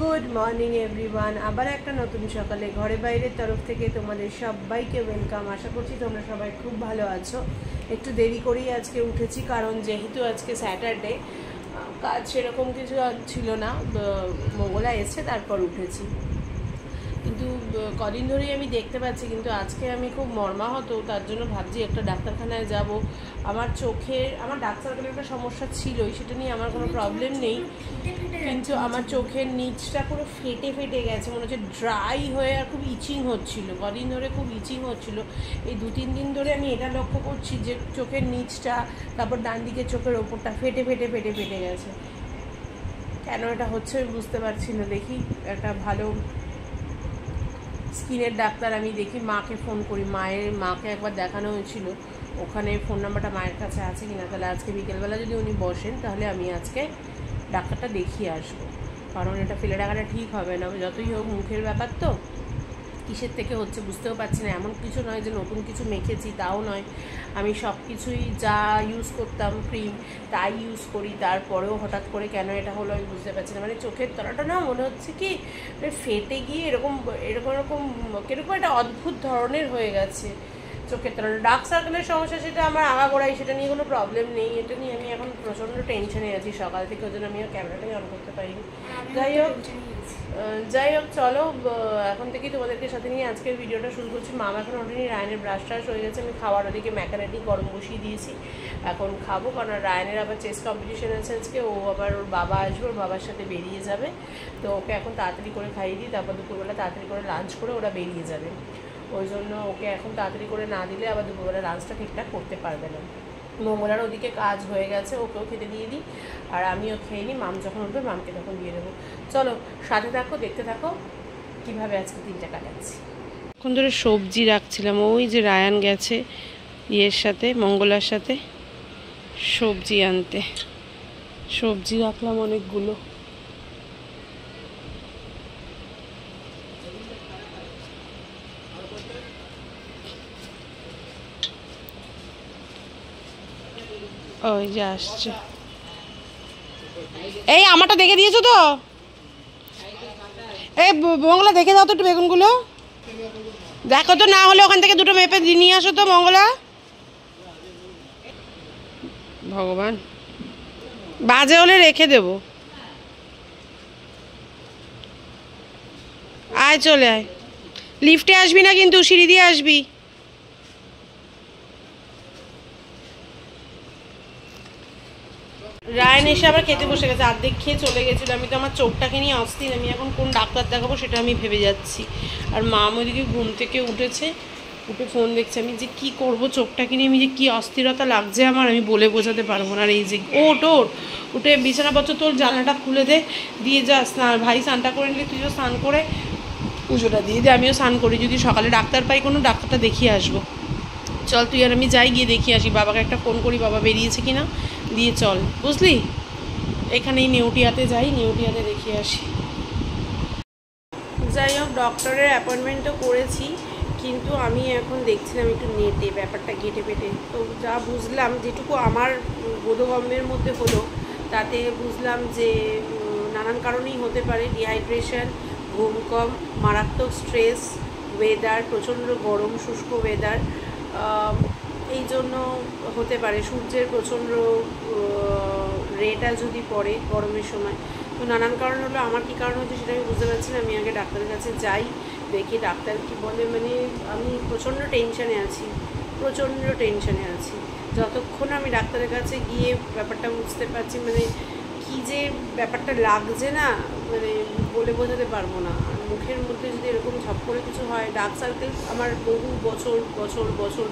Good morning everyone. আবার একটা নতুন সকালে ঘরে বাইরের তরফ থেকে তোমাদের সবাইকে ওয়েলকাম। আশা করছি তোমরা সবাই খুব ভালো আছো। একটু দেরি করেই আজকে উঠেছি, কারণ যেহেতু আজকে স্যাটারডে, কাজ সেরকম কিছু ছিল না। মঙ্গলা এসছে তারপর উঠেছি, কিন্তু কদিন ধরেই আমি দেখতে পাচ্ছি, কিন্তু আজকে আমি খুব মর্মাহত। তার জন্য ভাবছি একটা ডাক্তারখানায় যাব। আমার ডার্ক সার্কেলের একটা সমস্যা ছিলই, সেটা নিয়ে আমার কোনো প্রবলেম নেই, কিন্তু আমার চোখের নিচটা পুরো ফেটে ফেটে গেছে, মনে হচ্ছে ড্রাই হয়ে, আর খুব ইচিং হচ্ছিল। কদিন ধরে খুব ইচিং হচ্ছিল। এই 2-3 দিন ধরে আমি এটা লক্ষ্য করছি যে চোখের নিচটা, তারপর ডান দিকের চোখের ওপরটা ফেটে ফেটে ফেটে ফেটে গেছে। কেন এটা হচ্ছে আমি বুঝতে পারছি না। দেখি একটা ভালো স্কিনের ডাক্তার আমি দেখি, মাকে ফোন করি। মাকে একবার দেখানো হয়েছিল, ওখানে ফোন নাম্বারটা মায়ের কাছে আছে কিনা। তাহলে আজকে বিকেলবেলা যদি উনি বসেন, তাহলে আমি আজকে ডাক্তারটা দেখিয়ে আসবো, কারণ এটা ফেলে রাখাটা ঠিক হবে না। যতই হোক মুখের ব্যাপার তো, কিসের থেকে হচ্ছে বুঝতেও পারছি না। এমন কিছু নয় যে নতুন কিছু মেখেছি, তাও নয়। আমি সব কিছুই যা ইউজ করতাম ক্রিম তাই ইউজ করি, তারপরেও হঠাৎ করে কেন এটা হলো আমি বুঝতে পারছি না। মানে চোখের তলাটা না মনে হচ্ছে কি ফেটে গিয়ে এরকম কিরকম একটা অদ্ভুত ধরনের হয়ে গেছে চোখের তলাটা। ডার্ক সার্কেলের সমস্যা, সেটা আমার আগাগোড়াই, সেটা নিয়ে কোনো প্রবলেম নেই। এটা নিয়ে আমি এখন প্রচণ্ড টেনশনে আছি সকাল থেকে, ওই জন্য আমি আর ক্যামেরাটাই অন করতে পারিনি। যাই হোক চলো, এখন থেকেই তোমাদেরকে সাথে নিয়ে আজকের ভিডিওটা শুরু করছি। মামা এখন ওঠেনি, রায়নের ব্রাশ টাশ হয়ে গেছে। আমি খাওয়ার ওদিকে ম্যাকারেটি গরম বসিয়ে দিয়েছি, এখন খাবো। কারণ রায়নের আবার চেস কম্পিটিশন আছে আজকে, ও আবার ওর বাবা আসবে, ওর বাবার সাথে বেরিয়ে যাবে। তো ওকে এখন তাড়াতাড়ি করে খাইয়ে দিই, তারপর দুপুরবেলা তাড়াতাড়ি করে লাঞ্চ করে ওরা বেরিয়ে যাবে। ওই জন্য ওকে এখন তাড়াতাড়ি করে না দিলে আবার দুপুরবেলা লাঞ্চটা ঠিকঠাক করতে পারবে না। মঙ্গলার ওদিকে কাজ হয়ে গেছে, ওকেও খেতে দিয়ে দিই, আর আমিও খেয়ে নিই। মাম যখন উঠবে মামকে তখন দিয়ে দেবো। চলো সাথে থাকো, দেখতে থাকো কীভাবে আজকে দিনটা কাটাচ্ছি। এখন ধরে সবজি রাখছিলাম, ওই যে রায়ান গেছে ইয়ের সাথে, মঙ্গলার সাথে সবজি আনতে। সবজি রাখলাম অনেকগুলো। ওই যে আসছে। এই আমারটা দেখে দিয়েছো তো? এই মঙ্গলা দেখে দাও তো একটু বেগুনগুলো, দেখো তো, না হলে ওখান থেকে দুটো মেপে নিয়ে আসো তো মঙ্গলা। ভগবান, বাজে হলে রেখে দেবো। আয় চলে আয়, লিফটে আসবি না কিন্তু, সিঁড়ি দিয়ে আসবি। রায়ন এসে আবার খেতে বসে গেছে, অর্ধেক খেয়ে চলে গেছিলো। আমি তো আমার চোখটাকে নিয়ে অস্থির, আমি এখন কোন ডাক্তার দেখাবো সেটা আমি ভেবে যাচ্ছি। আর মাম ওইদিকে ঘুম থেকে উঠে ফোন দেখছে। আমি যে কি করব চোখটাকে নিয়ে, আমি যে কি অস্থিরতা লাগছে আমার, আমি বলে বোঝাতে পারবো না। আর এই যে উঠে বিছানাপত্র তোর, জানলাটা খুলে দিয়ে যা, ভাই স্নানটা করে নিলে তুইও স্নান করে পুজোটা দিয়ে দে, আমিও স্নান করি। যদি সকালে ডাক্তার পাই কোনো, ডাক্তারটা দেখিয়ে আসবো। চল তুই আর আমি যাই, গিয়ে দেখিয়ে আসি। বাবাকে একটা ফোন করি, বাবা বেরিয়েছে কিনা, দিয়ে চল, বুঝলি। এখানেই নেউটিয়াতে যাই, নেউটিয়াতে দেখিয়ে আসি। যাই হোক, ডক্টরের অ্যাপয়েন্টমেন্টও করেছি, কিন্তু আমি এখন দেখছিলাম একটু নেটে ব্যাপারটা ঘেটে পেটে। তো যা বুঝলাম, যেটুকু আমার বোধগম্যের মধ্যে হলো, তাতে বুঝলাম যে নানান কারণেই হতে পারে। ডিহাইড্রেশন, ঘুম কম, মারাত্মক স্ট্রেস, ওয়েদার প্রচণ্ড গরম শুষ্ক ওয়েদার, এই জন্য হতে পারে। সূর্যের প্রচণ্ড রেটা যদি পড়ে গরমের সময়, তো নানান কারণ হলো। আমার কী কারণ হচ্ছে সেটা আমি বুঝতে পারছি না। আমি আগে ডাক্তারের কাছে যাই, দেখি ডাক্তার কী বলে। মানে আমি প্রচণ্ড টেনশানে আছি। যতক্ষণ আমি ডাক্তারের কাছে গিয়ে ব্যাপারটা বুঝতে পারছি, মানে কী যে ব্যাপারটা লাগছে না, মানে বলে বোঝাতে পারবো না। আর মুখের মধ্যে যদি এরকম ঝপ করে কিছু হয়, ডার্ক সার্কেল আমার বহু বছর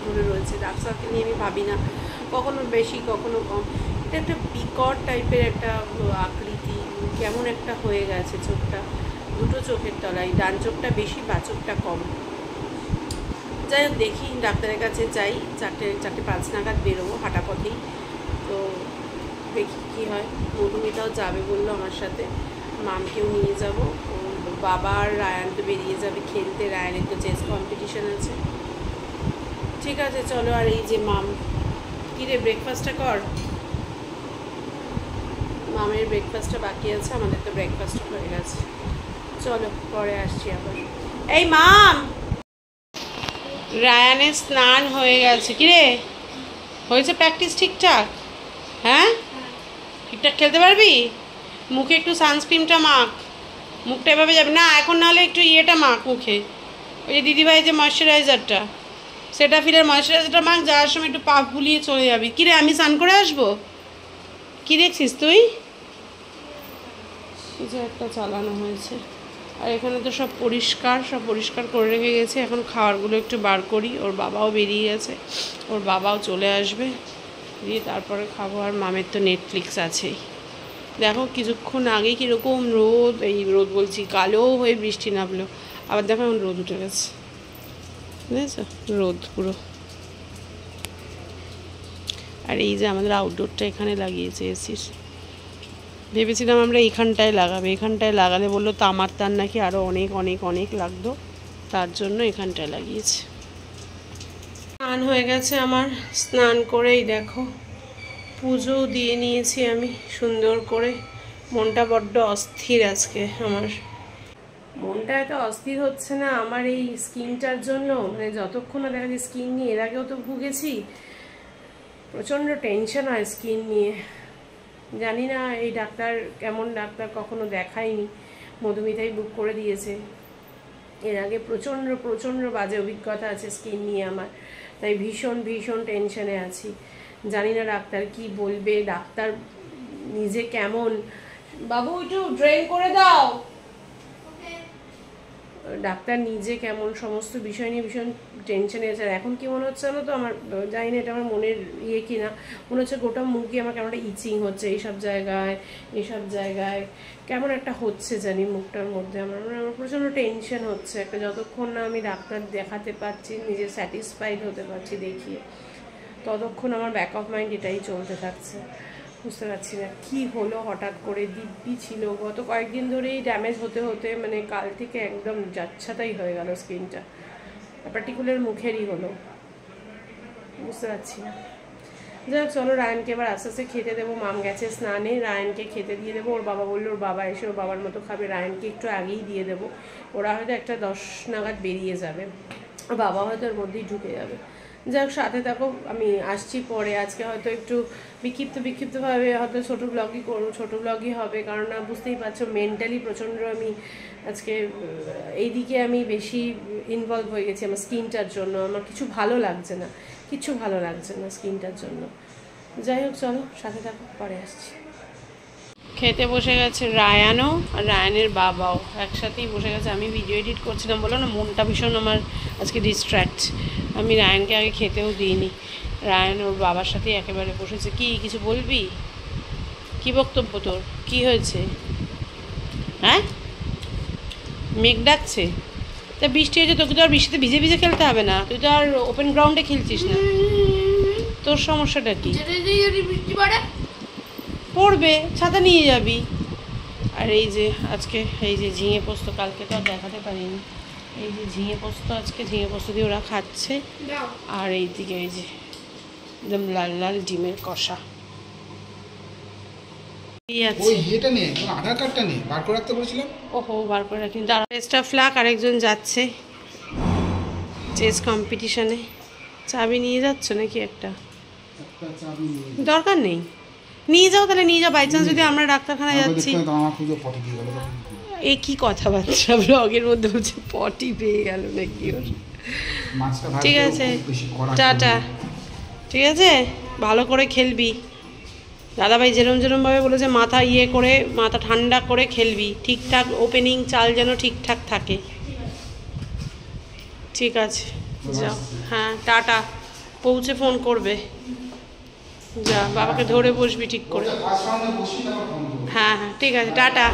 ধরে রয়েছে। ডার্ক সার্কেল নিয়ে আমি ভাবি না, কখনো বেশি কখনো কম। এটা একটা বিকট টাইপের একটা আকৃতি, কেমন একটা হয়ে গেছে চোখটা, দুটো চোখের তলায়, ডান চোখটা বেশি, বা চোখটা কম। যাই হোক, দেখি ডাক্তারের কাছে যাই, 4:05 নাগাদ বেরোবো হাঁটা পথেই। তো দেখি কী হয়। মধুমিতাও যাবে বললো আমার সাথে, মামকেও নিয়ে যাব। বাবা আর রায়ান তো বেরিয়ে যাবে খেলতে, রায়ানের তো চেস কম্পিটিশান আছে। ঠিক আছে চলো। আর এই যে মাম, কী রে ব্রেকফাস্টটা কর। মামের ব্রেকফাস্টটা বাকি আছে, আমাদের তো ব্রেকফাস্ট হয়ে হয়ে গেছে। চলো পরে আসছি আবার। এই মাম, রায়ানের স্নান হয়ে গেছে। কিরে, হয়েছে প্র্যাকটিস ঠিকঠাক? হ্যাঁ, ঠিকঠাক খেলতে পারবি? মুখে একটু সানস্ক্রিনটা মাখ, মুখটা এভাবে যাবে না এখন, নাহলে একটু ইয়েটা মাখ মুখে, ওই যে দিদিভাই যে ময়শ্চারাইজারটা, সেটা ফিরের ময়শ্চারাইজারটা মাখ, যাওয়ার সময় একটু পাফ বুলিয়ে চলে যাবি। কিরে, আমি স্নান করে আসবো? কী দেখছিস তুই? কিছু একটা চালানো হয়েছে। আর এখানে তো সব পরিষ্কার করে রেখে গেছে। এখন খাবারগুলো একটু বার করি। ওর বাবাও বেরিয়ে গেছে, ওর বাবাও চলে আসবে, দিয়ে তারপরে খাবো। আর মামের তো নেটফ্লিক্স আছেই। দেখো কিছুক্ষণ আগে কীরকম রোদ, এই রোদ বলছি, কালো হয়ে বৃষ্টি নামলো, আবার দেখো এখন রোদ উঠে গেছে, বুঝেছো? রোদ পুরো। আর এই যে আমাদের আউটডোরটা এখানে লাগিয়েছে এসির, ভেবেছিলাম আমরা এখানটায় লাগাবে, এখানটায় লাগালে বললো তামার তার নাকি আরও অনেক অনেক অনেক লাগতো, তার জন্য এখানটায় লাগিয়েছে। স্নান হয়ে গেছে আমার, স্নান করেই দেখো পুজো দিয়ে নিয়েছি আমি সুন্দর করে। মনটা বড্ড অস্থির আজকে আমার, মনটা এত অস্থির হচ্ছে না আমার এই স্কিনটার জন্য, মানে যতক্ষণ না দেখা যায় স্কিন নিয়ে, এর আগেও তো ভুগেছি, প্রচণ্ড টেনশন হয় স্কিন নিয়ে। জানি না এই ডাক্তার কেমন ডাক্তার, কখনো দেখাইনি, মধুমিতাই বুক করে দিয়েছে। এর আগে প্রচণ্ড বাজে অভিজ্ঞতা আছে স্কিন নিয়ে আমার, তাই ভীষণ টেনশনে আছি। জানি না ডাক্তার কি বলবে, ডাক্তার নিজে কেমন। বাবু একটু ড্রেন করে দাও। ডাক্তার নিজে কেমন, সমস্ত বিষয় নিয়ে ভীষণ টেনশনে আছে। আর এখন কি মনে হচ্ছে জানো তো, আমার জানি না এটা আমার মনের ইয়ে কিনা, মনে হচ্ছে গোটা মুখে আমার কেমন একটা ইচিং হচ্ছে, এইসব জায়গায় কেমন একটা হচ্ছে জানি মুখটার মধ্যে। আমার প্রচণ্ড টেনশন হচ্ছে একটা, যতক্ষণ না আমি ডাক্তার দেখাতে পারছি, নিজে স্যাটিসফাইড হতে পারছি দেখিয়ে, ততক্ষণ আমার ব্যাক অফ মাইন্ড এটাই চলতে থাকছে। বুঝতে পারছি না কি হলো, হঠাৎ করে দিব্যি ছিল, গত কয়েকদিন ধরেই ড্যামেজ হতে মানে কাল থেকে একদম যাচ্ছাতাই হয়ে গেল স্কিনটা, পার্টিকুলার মুখেরই হলো, বুঝতে পারছি না। যাই চলো, রায়ানকে এবার আস্তে আস্তে খেতে দেবো। মাম গেছে স্নানে, রায়ানকে খেতে দিয়ে দেবো। ওর বাবা বললো ওর বাবা এসে ওর বাবার মতো খাবে, রায়ানকে একটু আগেই দিয়ে দেবো। ওরা হয়তো 1:10 নাগাদ বেরিয়ে যাবে, ওর বাবা হয়তো ওর মধ্যেই ঢুকে যাবে। যাই হোক, সাথে থাকো, আমি আসছি পরে। আজকে হয়তো একটু বিক্ষিপ্তভাবে হয়তো ছোটো ব্লগই হবে, কারণ না বুঝতেই পারছো মেন্টালি প্রচণ্ড আমি আজকে এইদিকে আমি বেশি ইনভলভ হয়ে গেছি আমার স্কিনটার জন্য। আমার কিছু ভালো লাগছে না স্কিনটার জন্য। যাই হোক চলো, সাথে থাকো, পরে আসছি। খেতে বসে গেছে রায়ানও, আর রায়ানের বাবাও একসাথেই বসে গেছে। আমি ভিডিও এডিট করছিলাম, বলো না মনটা ভীষণ আমার আজকে ডিস্ট্র্যাক্ট। আমি রায়ানকে আগে খেতেও দিইনি, রায়ান ওর বাবার সাথেই একেবারে বসেছে। কিছু বলবি? কি বক্তব্য তোর? কি হয়েছে? হ্যাঁ, মেঘ ডাকছে? তা বৃষ্টি হয়েছে, তোকে তো আর বৃষ্টিতে ভিজে খেলতে হবে না, তুই তো আর ওপেন গ্রাউন্ডে খেলছিস না, তোর সমস্যাটা কি? পড়বে, ছাতা নিয়ে যাবি। আর এই যে আজকে এই যে ঝিঙে পোস্ত, কালকে তো আর দেখাতে পারিনি, এই যে ঝিঙে পোস্ত, আজকে ঝিঙে পোস্ত দিয়ে ওরা খাচ্ছে। আর এইদিকে এই যে একদম লাল লাল ডিমের কষা। ওহো, বার করে রাখিনি, দাঁড়া। চেষ্টা ফ্লাক আরেকজন যাচ্ছে চেস কম্পিটিশনে। চাবি নিয়ে যাচ্ছ নাকি? একটা দরকার নেই, নিয়ে যাও তাহলে, নিয়ে যাও। বাই চান্স যদি আমরা ডাক্তারখানায় যাচ্ছি। এ কি কথাবার্তা, ব্লগের মধ্যে বলছে পটি পেয়ে গেল নাকি ওর? ঠিক আছে, টাটা। ঠিক আছে, ভালো করে খেলবি। দাদাভাই যেরমভাবে বলেছে, মাথা ঠান্ডা করে খেলবি, ঠিকঠাক ওপেনিং চাল যেন ঠিকঠাক থাকে। ঠিক আছে, যাও। হ্যাঁ, টাটা। পৌঁছে ফোন করবে। যা, বাবাকে ধরে বসবি ঠিক করে। হ্যাঁ, ঠিক আছে, টাটা।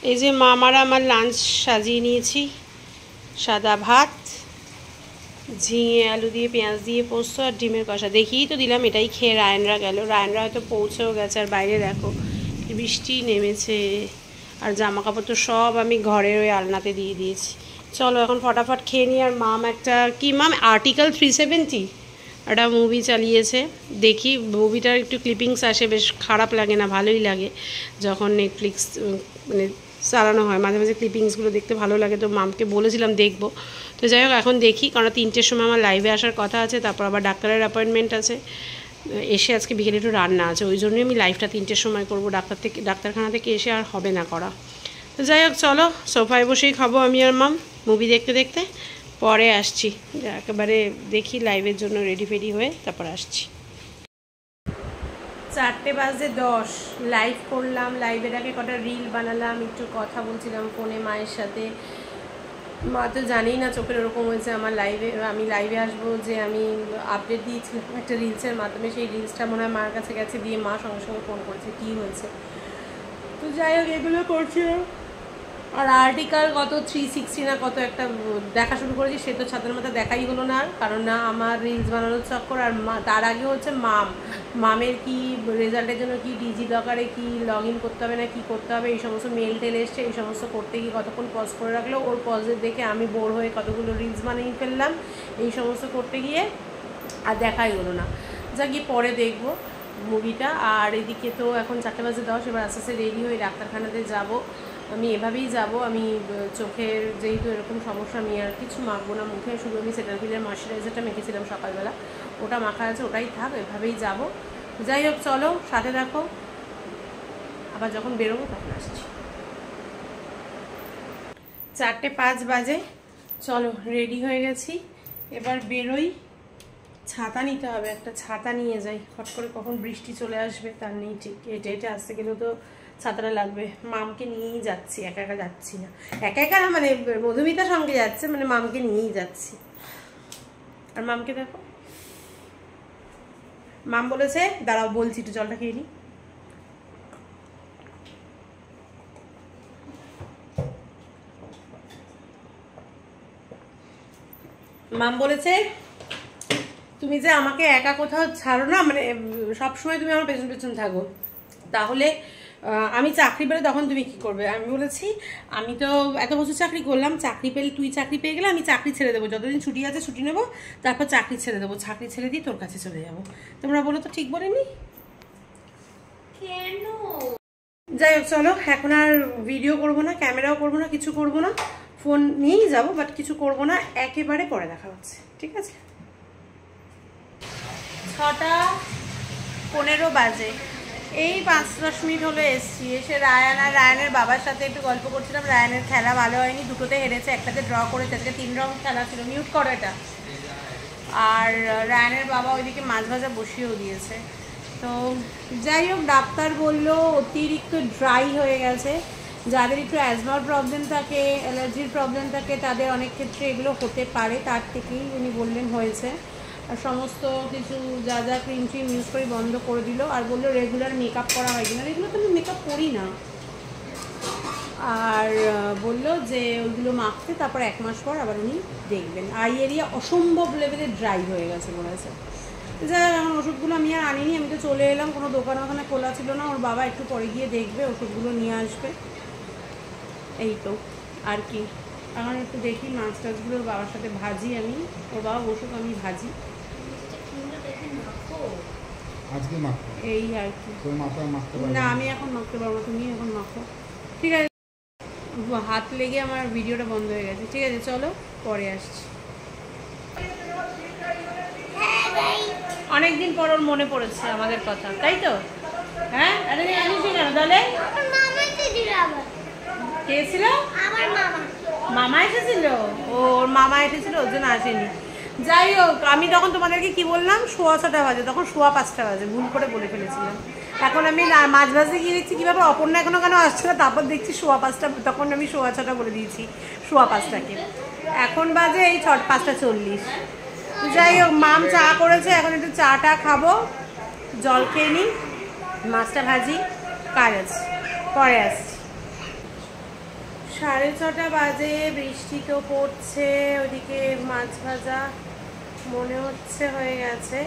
এই যে মামারা আমার লাঞ্চ সাজিয়ে নিয়েছি, সাদা ভাত, ঝিঙে আলু দিয়ে পেঁয়াজ দিয়ে পোস্ত আর ডিমের কষা। দেখিয়েই তো দিলাম, এটাই খেয়ে রায়ানরা গেল। রায়ানরা হয়তো পৌঁছেও গেছে। আর বাইরে দেখো বৃষ্টি নেমেছে, আর জামা কাপড় তো সব আমি ঘরের ওই আলনাতে দিয়ে দিয়েছি। চলো এখন ফটাফট খেয়ে নিই। আর মাম একটা আর্টিকেল 370 একটা মুভি চালিয়েছে, দেখি। মুভিটার একটু ক্লিপিংস আসে, বেশ খারাপ লাগে না, ভালোই লাগে। যখন নেটফ্লিক্স মানে চালানো হয়, মাঝে মাঝে ক্লিপিংসগুলো দেখতে ভালো লাগে, তো মামকে বলেছিলাম দেখবো। তো যাই হোক এখন দেখি, কারণ 3টের সময় আমার লাইভে আসার কথা আছে, তারপর আবার ডাক্তারের অ্যাপয়েন্টমেন্ট আছে, এসে আজকে বিকেলে একটু রান্না আছে, ওই জন্যই আমি লাইভটা 3টের সময় করবো, ডাক্তারখানা থেকে এসে আর হবে না করা। তো যাই হোক চলো, সোফায় বসেই খাবো আমি আর মাম মুভি দেখতে দেখতে, পরে আসছি, একেবারে দেখি লাইভের জন্য রেডি ফেডি হয়ে তারপর আসছি। 4:10 লাইভ করলাম, লাইভের আগে কটা রিল বানালাম, একটু কথা বলছিলাম ফোনে মায়ের সাথে। মা তো জানেই না চোখের ওরকম হয়েছে আমার লাইভে, আমি লাইভে আসবো যে আমি আপডেট দিয়েছিলাম একটা রিলসের মাধ্যমে, সেই রিলসটা মনে হয় মার কাছে গেছে, দিয়ে মা সঙ্গে সঙ্গে ফোন করেছে কী হয়েছে। তো যাই হোক এগুলো করছিলাম। আর আর্টিকেল কত 360 না কত একটা দেখা শুরু করেছি, সে তো ছাদের মাথা দেখাই হলো না, কারণ না আমার রিলস বানানোর চক্কর, আর তার আগে হচ্ছে মামের কি রেজাল্টের জন্য কি ডিজি লকারে কি লগ ইন করতে হবে না কি করতে হবে, এই সমস্ত মেল টেল এসছে, এই সমস্ত করতে গিয়ে কতক্ষণ পজ করে রাখলো, ওর পজের দেখে আমি বোর হয়ে কতগুলো রিলস বানিয়ে ফেললাম, এই সমস্ত করতে গিয়ে আর দেখাই হলো না। যা গিয়ে পরে দেখবো মুভিটা। আর এদিকে তো এখন 4:10, এবার আস্তে আস্তে রেডি হয়ে ডাক্তারখানাতে যাব। আমি এভাবেই যাব, আমি চোখের যেহেতু এরকম সমস্যা, আমি আর কিছু মাখবো না মুখে, শুধু আমি সেটাফিলের ময়শ্চারাইজারটা মেখেছিলাম সকালবেলা, ওটা মাখা আছে, ওটাই থাক, এভাবেই যাব। যাই হোক চলো সাথে রাখো, আবার যখন বেরোবো তখন আসছি। 4:05 বাজে, চলো রেডি হয়ে গেছি, এবার বেরোই। ছাতা নিতে হবে, একটা ছাতা নিয়ে যাই, হট করে কখন বৃষ্টি চলে আসবে তার নেই ঠিক, হেঁটে হেঁটে আসতে গেলেও তো ছাতাটা লাগবে। মামকে নিয়েই যাচ্ছি, একা একা যাচ্ছি না, একা একা না মানে মধুমিতার সঙ্গে যাচ্ছে, মানে মামকে নিয়েই যাচ্ছি। আর মামকে দেখো, মাম বলেছে দাঁড়াও বলছি, একটু জলটা খেয়ে নিই। মাম বলেছে তুমি যে আমাকে একা কোথাও ছাড়ো না, মানে সবসময় তুমি আমার পেছন পেছন থাকো, তাহলে আমি চাকরি পেলে তখন তুমি কি করবে। আমি বলেছি আমি তো এত বছর চাকরি করলাম, চাকরি পেলে তুই চাকরি পেয়ে গেলে আমি চাকরি ছেড়ে দেবো, যতদিন ছুটি আছে ছুটি নেবো, তারপর চাকরি ছেড়ে দেবো, চাকরি ছেড়ে দিয়ে তোর কাছে চলে যাবো। তোমরা বলো তো ঠিক বলিনি? কেন? যাই হোক চলো, এখন আর ভিডিও করবো না, ক্যামেরাও করবো না, কিছু করবো না, ফোন নিয়েই যাবো, বাট কিছু করবো না, একেবারে পরে দেখা হচ্ছে, ঠিক আছে? 6:15 বাজে, এই 5-10 মিনিট হলো এসছি, এসে রায়ানের বাবার সাথে একটু গল্প করছিলাম। রায়ানের খেলা ভালো হয়নি, দুটোতে হেরেছে, একটাতে ড্র করেছে, আজকে 3 রাউন্ড খেলা ছিল, মিউট করো এটা। আর রায়ানের বাবা ওইদিকে মাছ ভাজা বসিয়েও দিয়েছে। তো যাই হোক, ডাক্তার বললো অতিরিক্ত ড্রাই হয়ে গেছে, যাদের একটু অ্যাজমার প্রবলেম থাকে, অ্যালার্জির প্রবলেম থাকে, তাদের অনেক ক্ষেত্রে এগুলো হতে পারে, তার থেকেই উনি বললেন হয়েছে। আর সমস্ত কিছু যা যা ক্রিম ট্রিম ইউজ করে বন্ধ করে দিল, আর বললো রেগুলার মেকআপ করা হয় কিনা, এগুলো তো আমি মেকআপ করি না, আর বললো যে ওইগুলো মাখতে, তারপর 1 মাস পর আবার উনি দেখবেন। আই এরিয়া অসম্ভব লেভেলে ড্রাই হয়ে গেছে বলেছে। যাই হোক, এখন ওষুধগুলো আমি আর আনিনি, আমি তো চলে এলাম, কোনো দোকান ওখানে খোলা ছিল না, ওর বাবা একটু পরে গিয়ে দেখবে, ওষুধগুলো নিয়ে আসবে, এই তো আর কি। এখন একটু দেখি মাছ টাছগুলো ওর বাবার সাথে ভাজি, আমি ওর বাবা বসুক আমি ভাজি, এই আর কি। না আমি এখন মাখতে পারবো, তুমি এখন মাখো, ঠিক আছে? হাত লেগে আমার ভিডিওটা বন্ধ হয়ে গেছে, ঠিক আছে চলো পরে আসছি। অনেকদিন পর ওর মনে পড়েছে আমাদের কথা, তাই তো? হ্যাঁ, আরে জানিস কেন তাহলে? কে ছিল? মামা এসেছিল, ওর মামা এসেছিল, ওর জন্য আসেনি। যাই হোক, আমি তখন তোমাদেরকে কি বললাম, 6:15 বাজে, তখন 5:15 বাজে, ভুল করে বলে ফেলেছিলাম। এখন আমি মাছ ভাজতে গিয়ে দেখছি কী ব্যাপার, অপর্ণা এখনও কেন আসছে না, তারপর দেখছি 5:15, তখন আমি 6:15 বলে দিয়েছি 5:15কে, এখন বাজে এই 5:40। যাই হোক, মাম চা করেছে, এখন একটু চাটা খাবো, জল খেয়ে নিই, মাছটা ভাজি, কাজ আছে, পরে আসছি। 6:30 বাজে, বৃষ্টি তো পড়ছে, ওইদিকে মাছ ভাজা মনে হচ্ছে হয়ে গেছে,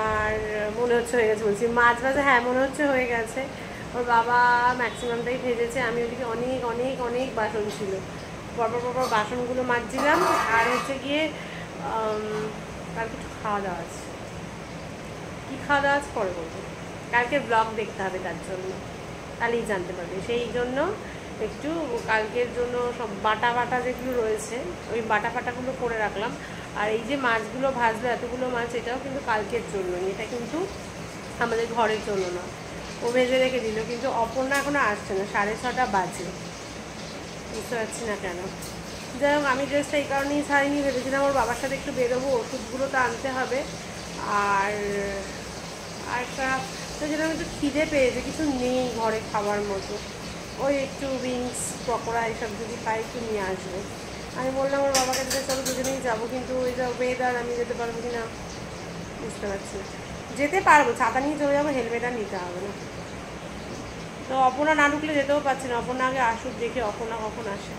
আর মনে হচ্ছে হয়ে গেছে বলছি, মাছ ভাজা হ্যাঁ মনে হচ্ছে হয়ে গেছে, ওর বাবা ম্যাক্সিমামটাই ভেজেছে, আমি ওইদিকে অনেক অনেক অনেক বাসন ছিল, পরপর বাসনগুলো মাজছিলাম। আর হচ্ছে গিয়ে কাল কিছু খাওয়া দাওয়া আছে, কী খাওয়া দাওয়া আছে পরে বলবো, কালকে ব্লগ দেখতে হবে, তার জন্য তাহলেই জানতে পারবে, সেই জন্য একটু কালকের জন্য সব বাটা যেগুলো রয়েছে ওই বাটাগুলো করে রাখলাম। আর এই যে মাছগুলো ভাজলো, এতগুলো মাছ, এটাও কিন্তু কালকের জন্য, এটা কিন্তু আমাদের ঘরের জন্য না। ও ভেজে রেখে দিল, কিন্তু অপর্ণা এখনও আসছে না, 6:30 বাজে, বুঝতে পারছি না কেন। যাই হোক, আমি ড্রেসটা এই কারণেই ছাড়িনি, ভেবেছিলাম ওর বাবার সাথে একটু বেরোবো, ওষুধগুলো তো আনতে হবে। আর একটা তো যেরকম একটু খিদে পেয়েছে, কিছু নেই ঘরে খাওয়ার মতো, ওই একটু উইংস পকোড়া এইসব যদি পাই একটু নিয়ে আসবে। আমি বললাম ওর বাবাকে দিতে, চলো দুজনেই যাবো, কিন্তু ওই যা ওয়েদার, আমি যেতে পারবো কি না বুঝতে পারছি না। যেতে পারবো, ছাতা নিয়ে চলে যাবো, হেলমেট আর নিতে হবে না। তো অপর্ণা না ঢুকলে যেতেও পারছি না, অপর্ণা আগে আসুক, দেখে অপর্ণা কখন আসে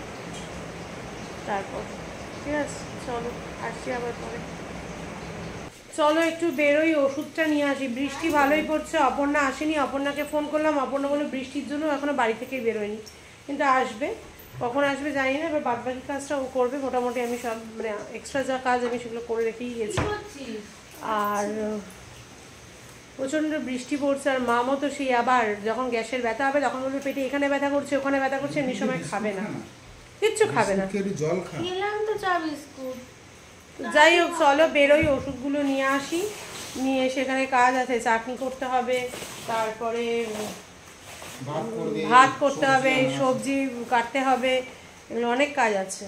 তারপর। ঠিক আছে, চলো আসছি আবার পরে। চলো একটু বেরোই, ওষুধটা নিয়ে আসি। বৃষ্টি ভালোই পড়ছে, অপর্ণা আসেনি, অপর্ণাকে ফোন করলাম, অপর্ণা বলে বৃষ্টির জন্য এখনও বাড়ি থেকেই বেরোয়নি, কিন্তু আসবে, কখন আসবে জানি না। এবার বাদবাকি কাজটা ও করবে, মোটামুটি আমি সব মানে এক্সট্রা যা কাজ আমি সেগুলো করে রেখেই গেছি। আর প্রচণ্ড বৃষ্টি পড়ছে, আর মামও তো সেই আবার যখন গ্যাসের ব্যথা হবে তখন বলবে পেটে এখানে ব্যথা করছে, ওখানে ব্যথা করছে, এমনি সময় খাবে না, কিচ্ছু খাবে না। যাই হোক, চলো বেরোই, ওষুধগুলো নিয়ে আসি, নিয়ে সেখানে কাজ আছে, চাটনি করতে হবে, তারপরে ভাত করতে হবে, সবজি কাটতে হবে, এগুলো অনেক কাজ আছে।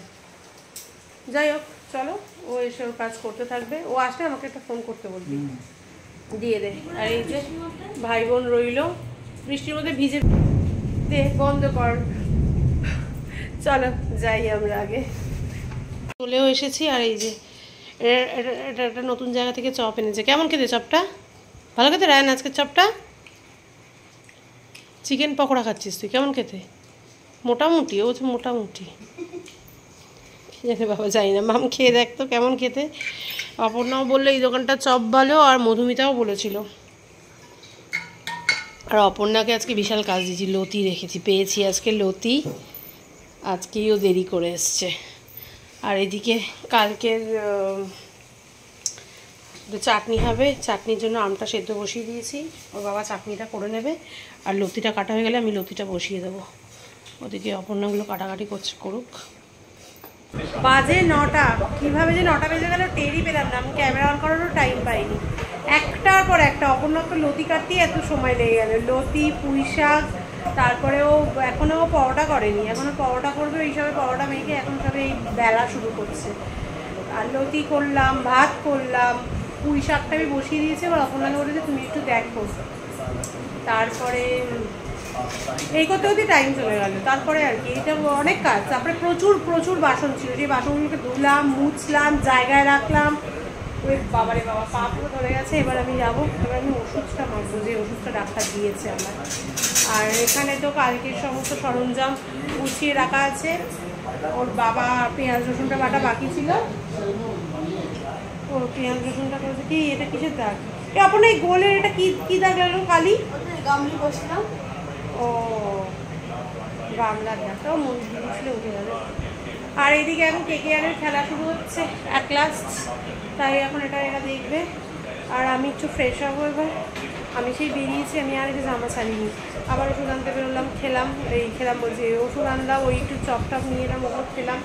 যাই হোক চলো, ও এসব কাজ করতে থাকবে, ও আসলে আমাকে একটা ফোন করতে বলবি, দিয়ে দে। আর এই যে ভাই বোন রইল, বৃষ্টির মধ্যে ভিজে, দে বন্ধ কর। চলো যাই আমরা আগে। চলেও এসেছি, আর এই যে এটা একটা নতুন জায়গা থেকে চপ এনেছে। কেমন খেতে চপটা? ভালো খেতে রায়ন আজকে চপটা? চিকেন পকোড়া খাচ্ছিস তুই, কেমন খেতে? মোটামুটি, ও তো মোটামুটি জানে বাবা, যাই না, মাম খেয়ে দেখতো কেমন খেতে। অপর্ণাও বললো এই দোকানটা চপ ভালো, আর মধুমিতাও বলেছিল। আর অপর্ণাকে আজকে বিশাল কাজ দিয়েছি, লতি রেখেছি, পেয়েছি আজকে লতি, আজকেও দেরি করে এসছে। আর এদিকে কালকের চাটনি হবে, চাটনির জন্য আমটা সেদ্ধ বসিয়ে দিয়েছি, ওর বাবা চাটনিটা করে নেবে, আর লতিটা কাটা হয়ে গেলে আমি লতিটা বসিয়ে দেবো। ওদিকে অপর্ণাগুলো কাটাকাটি করুক। বাজে 9টা, কীভাবে যে 9টা বেজে গেল টেরই পেলাম না, আমি ক্যামেরা অন করারও টাইম পাইনি। একটার পর একটা, অপর্ণা তো লতি কাটতেই এত সময় লেগে গেল, লতি, পুঁই শাক, তারপরেও এখনও পরোটা করেনি, এখনও পরোটা করবে, এইসবে পরোটা মেখে এখন সবে এই বেলা শুরু করছে। আর লতি করলাম, ভাত করলাম, পুঁই শাকটা আমি বসিয়ে দিয়েছি, এবার অপর্ণাকে বলেছে তুমি একটু দেখো, তারপরে এই করতে করতে টাইম চলে গেল। তারপরে আর কি, এটা অনেক কাজ। তারপরে প্রচুর বাসন ছিল, যে বাসনগুলোকে ধুলাম, মুছলাম, জায়গায় রাখলাম। ওই বাবারে বাবা, পা পুরো ধরে গেছে। এবার আমি যাবো, এবার আমি ওষুধটা মাখবো, যে ওষুধটা ডাক্তার দিয়েছে আমার। আর এখানে তো কালকের সমস্ত সরঞ্জাম গুছিয়ে রাখা আছে। ওর বাবা পেঁয়াজ রসুনটা বাটা বাকি ছিল, ও পেঁয়াজ রসুনটা করেছে। কি এটা কিসের দাগ? আপনার এই গোলের এটা কি দাগ লাগলো? কালি গামলি বসলাম। ও গামলার দাগটাও মন্দির বসলে উঠে যাবে। আর এইদিকে এখন কেকেআরের খেলা শুরু হচ্ছে এক লাস্ট, তাই এখন এরা দেখবে। আর আমি একটু ফ্রেশ হবো এবার। আমি সেই বেরিয়েছি, আমি আর একটু জামা ছাড়িনি, আবার ওষুধ আনতে বেরোলাম, খেলাম বলছি, ওষুধ আনলাম, ওই একটু চপটপ নিয়ে এলাম, ওষুধ খেলাম,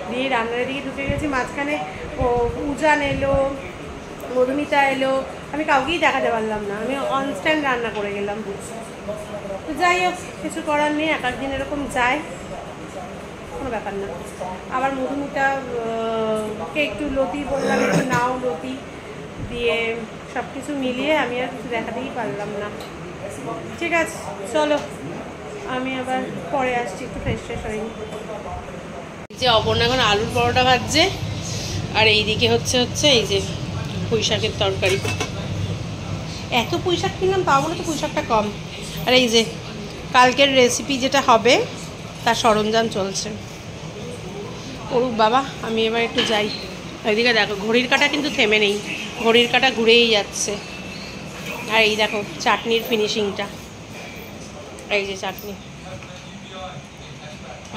দিয়ে রান্নার দিকে ঢুকে গেছি। মাঝখানে উজান এলো, মধুমিতা এলো, আমি কাউকেই দেখাতে পারলাম না, আমি অনস্ট্যান্ড রান্না করে গেলাম। তো যাই হোক, কিছু করার নেই, এক একদিন এরকম যায়, কোনো ব্যাপার না। আবার মধুমিতাকে একটু লতি বললাম, একটু নাও লতি দিয়ে, সব কিছু মিলিয়ে আমি আর কিছু দেখাতেই পারলাম না। ঠিক আছে চলো, আমি আবার পরে আসছি, একটু ফ্রেশ হয়নি। যে অপর্ণা এখন আলুর পরোটা ভাজছে, আর এইদিকে হচ্ছে এই যে পুঁই শাকের তরকারি। এত পুঁই শাক কিনলাম, তাও বলে তো পুঁই শাকটা কম। আর এই যে কালকের রেসিপি যেটা হবে তার সরঞ্জাম চলছে। করুক বাবা, আমি এবার একটু যাই। ওইদিকে দেখো ঘড়ির কাঁটা কিন্তু থেমে নেই, ঘড়ির কাঁটা ঘুরেই যাচ্ছে। আর এই দেখো চাটনির ফিনিশিংটা, এই যে চাটনি,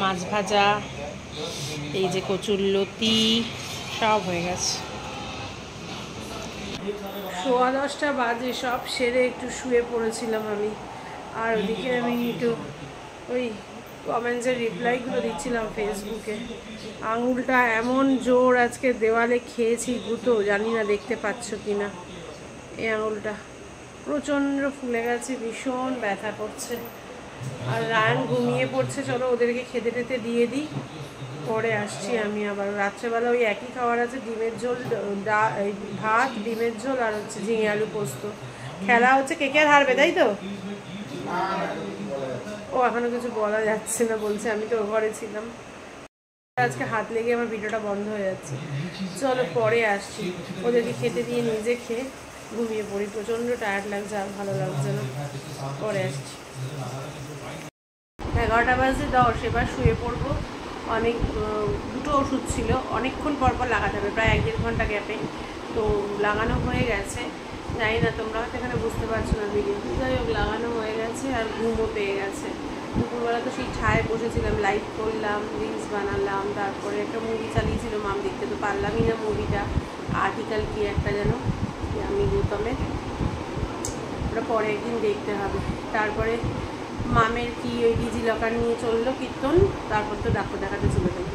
মাছ ভাজা, এই যে কচুরলতি, সব হয়ে গেছে। 10:15 বাজে, সব সেরে একটু শুয়ে পড়েছিলাম আমি। আর ওদিকে আমি একটু ওই কমেন্টসের রিপ্লাইগুলো দিচ্ছিলাম ফেসবুকে। আঙুলটা এমন জোর আজকে দেওয়ালে খেয়েছি গুঁতো, জানি না দেখতে পাচ্ছ কি না। এই আঙুলটা প্রচণ্ড ফুলে গেছে, ভীষণ ব্যথা করছে। আর রায়ন ঘুমিয়ে পড়ছে, চলো ওদেরকে খেতে টেতে দিয়ে দিই, পরে আসছি আমি আবার। রাত্রেবেলা ওই একই খাবার আছে, ডিমের ঝোল, ভাত, ডিমের ঝোল আর হচ্ছে ঝিঙে আলু পোস্ত। খেলা হচ্ছে কে কে হারবে, তাই তো? ও এখনো কিছু বলা যাচ্ছে না, বলছে আমি তো ঘরে ছিলাম। আজকে হাত লেগে আমার ভিডিওটা বন্ধ হয়ে যাচ্ছে। চলো পরে আসছি, ওদেরকে খেতে দিয়ে নিজে খেয়ে ঘুমিয়ে পড়ি, প্রচণ্ড টায়ার্ড লাগছে আর ভালো লাগছে না। পরে আসছি। 11টা বাজে 10, এবার শুয়ে পড়বো। অনেক দুটো ওষুধ ছিল, অনেকক্ষণ পর পর লাগাতে হবে, প্রায় 1-1.5 ঘন্টা গ্যাপে। তো লাগানো হয়ে গেছে, জানি না তোমরা হয়তো এখানে বুঝতে পারছো না ভিডিও, যাই হোক লাগানো হয়ে গেছে আর ঘুমও পেয়ে গেছে। দুপুরবেলা তো সেই ছায় বসেছিলাম, লাইভ করলাম, রিলস বানালাম, তারপরে একটা মুভি চালিয়েছিল মাম, দেখতে তো পারলামই না মুভিটা, আর্টিকেল কি একটা যেন আমি গৌতমের, ওটা পরে একদিন দেখতে হবে। তারপরে মামের কি ওই ডিজি লকার নিয়ে চললো কীর্তন, তারপর তো ডাক্তার দেখাতে চলে যাই।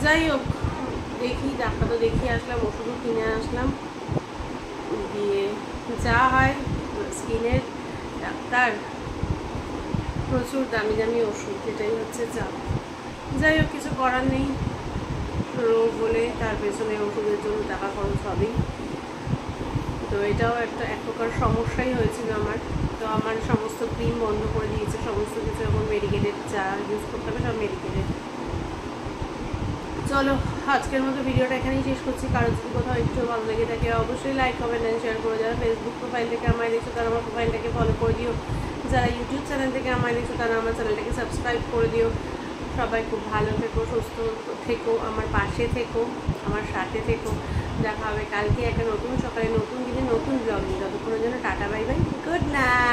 যাই হোক দেখি, ডাক্তার তো দেখিয়ে আসলাম, ওষুধও কিনে আসলাম, দিয়ে যা হয় স্কিনের ডাক্তার, প্রচুর দামি দামি ওষুধ, এটাই হচ্ছে চাপ। যাই হোক কিছু করার নেই, রোগ হলে তার পেছনে ওষুধের জন্য টাকা খরচ হবেই। তো এটাও এক প্রকার সমস্যাই হয়েছিল আমার। তো আমার সমস্ত ক্রিম বন্ধ করে দিয়েছে, সমস্ত কিছু এখন মেডিকেটেড, যা ইউজ করতে হবে সব মেডিকেটেড। চলো আজকের মতো ভিডিওটা এখানেই শেষ করছি। কারো যদি কোথাও একটু ভালো লেগে থাকে অবশ্যই লাইক, কমেন্ট অ্যান্ড শেয়ার করে। যারা ফেসবুক প্রোফাইল থেকে আমায় দেখছো তারা আমার প্রোফাইলটাকে ফলো করে দিও, যারা ইউটিউব চ্যানেল থেকে আমায় দেখছো তারা আমার চ্যানেলটাকে সাবস্ক্রাইব করে দিও। সবাই খুব ভালো থেকো, সুস্থ থেকো, আমার পাশে থেকো, আমার সাথে থেকো। দেখা হবে কালকে একটা নতুন সকালে, নতুন দিনে, নতুন ব্লগ নিয়ে। ততক্ষণের জন্য tata, bye bye, good night.